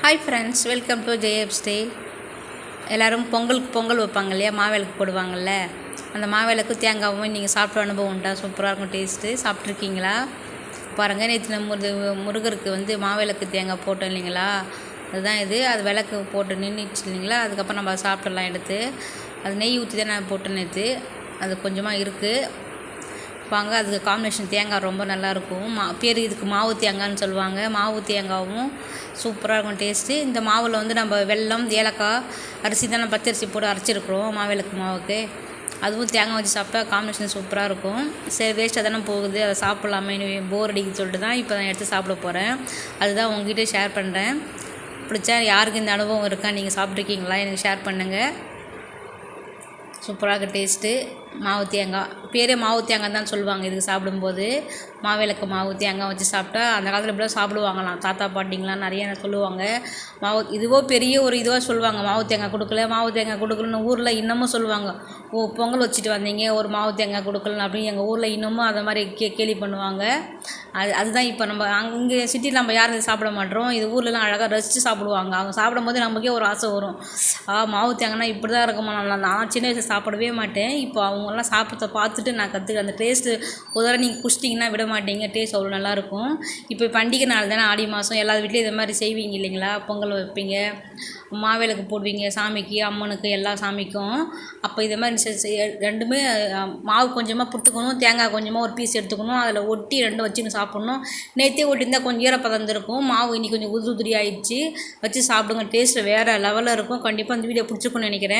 Hi friends, welcome to JF style. எல்லோரும் பொங்கல் வைப்பாங்க இல்லையா, மாவிளக்கு போடுவாங்கள்ல. அந்த மாவிளக்கு தேங்காவும் நீங்கள் சாப்பிட்ட அனுபவம் உண்டா? சூப்பராக இருக்கும் டேஸ்ட்டு. சாப்பிட்ருக்கீங்களா? பாருங்கள், நேற்று முருகருக்கு மாவிளக்கு தேங்காய் போட்டோம் இல்லைங்களா, அதுதான் இது. அது விளக்கு போட்டு நின்றுச்சு இல்லைங்களா, அதுக்கப்புறம் நம்ம சாப்பிட்றலாம் எடுத்து. அது நெய் ஊற்றி தான் நான் போட்டேன் நேற்று. அது கொஞ்சமாக இருக்குது. வாங்க, அதுக்கு காம்பினேஷன் தேங்காய் ரொம்ப நல்லாயிருக்கும். பேர் இதுக்கு மாவு தேங்காய்னு சொல்லுவாங்க. மாவு தேங்காயும் சூப்பராக இருக்கும் டேஸ்ட்டு. இந்த மாவில் நம்ம வெல்லம், ஏலக்காய், அரிசி தான் நம்ம பச்சரிசி போட்டு அரைச்சிருக்கிறோம் மாவிளக்கு மாவுக்கு. அதுவும் தேங்காய் வச்சு சாப்பிட்டா காம்பினேஷன் சூப்பராக இருக்கும். சரி, வேஸ்ட்டாக தானே போகுது, அதை சாப்பிட்லாமே போர் அடிக்குன்னு சொல்லிட்டு தான் இப்போ நான் எடுத்து சாப்பிட போகிறேன். அதுதான் உங்ககிட்ட ஷேர் பண்ணுறேன். பிடிச்சா யாருக்கு இந்த அனுபவம் இருக்கா, நீங்கள் சாப்பிட்ருக்கீங்களா, எனக்கு ஷேர் பண்ணுங்கள். சூப்பராக டேஸ்ட்டு. மாவு தேங்காய் பேரே மாவு தேங்காய் தான் சொல்லுவாங்க இதுக்கு. சாப்பிடும்போது மாவிளக்கு மாவு தேங்காய் வச்சு சாப்பிட்டா அந்த காலத்தில் இப்படிலாம் சாப்பிடுவாங்களாம். தாத்தா பாட்டிங்களாம் நிறைய சொல்லுவாங்க. இதுவோ பெரிய ஒரு இதுவாக சொல்லுவாங்க, மாவு தேங்காய் கொடுக்கலன்னு ஊரில் இன்னமும் சொல்லுவாங்க. பொங்கல் வச்சுட்டு வந்தீங்க, ஒரு மாவு தேங்காய் கொடுக்கலன்னு அப்படின்னு எங்கள் ஊரில் இன்னமும் அதை மாதிரி கேலி பண்ணுவாங்க. அதுதான் இப்போ நம்ம அங்கே சிட்டியில் நம்ம யாரும் சாப்பிட மாட்டோம். இது ஊர்லலாம் அழகாக ரசித்து சாப்பிடுவாங்க. அவங்க சாப்பிடும்போது நமக்கே ஒரு ஆசை வரும். மாவு தேங்காய்னா இப்படி தான் இருக்குமா. நான் சின்ன வயசில் சாப்பிடவே மாட்டேன். இப்போ அவங்கெல்லாம் சாப்பிட்றத பார்த்துட்டு நான் கற்றுக்க. அந்த டேஸ்ட்டு ஒரு தடவை நீங்கள் குடிச்சிட்டிங்கன்னா விட மாட்டீங்க. டேஸ்ட் அவ்வளோ நல்லாயிருக்கும். இப்போ பண்டிகை நாள் தானே, ஆடி மாதம். எல்லா வீட்லேயும் இதை மாதிரி செய்வீங்க இல்லைங்களா. பொங்கல் வைப்பீங்க, மாவிளக்கு போடுவீங்க சாமிக்கு, அம்மனுக்கு, எல்லா சாமிக்கும். அப்போ இதை மாதிரி ரெண்டுமே மாவு கொஞ்சமாக புட்டுக்கணும், தேங்காய் கொஞ்சமாக ஒரு பீஸ் எடுத்துக்கணும், அதில் ஒட்டி ரெண்டும் வச்சுன்னு சாப்பிட்ணும். நேற்றே ஒட்டியிருந்தால் கொஞ்சம் ஈரப்பதம் இருக்கும். மாவு இன்னைக்கு கொஞ்சம் உதிரி ஆகிடுச்சு. வச்சு சாப்பிடுங்க. டேஸ்ட்டு வேறு லெவலில் இருக்கும். கண்டிப்பாக இந்த வீடியோ பிடிச்சிருக்குன்னு நினைக்கிறேன்.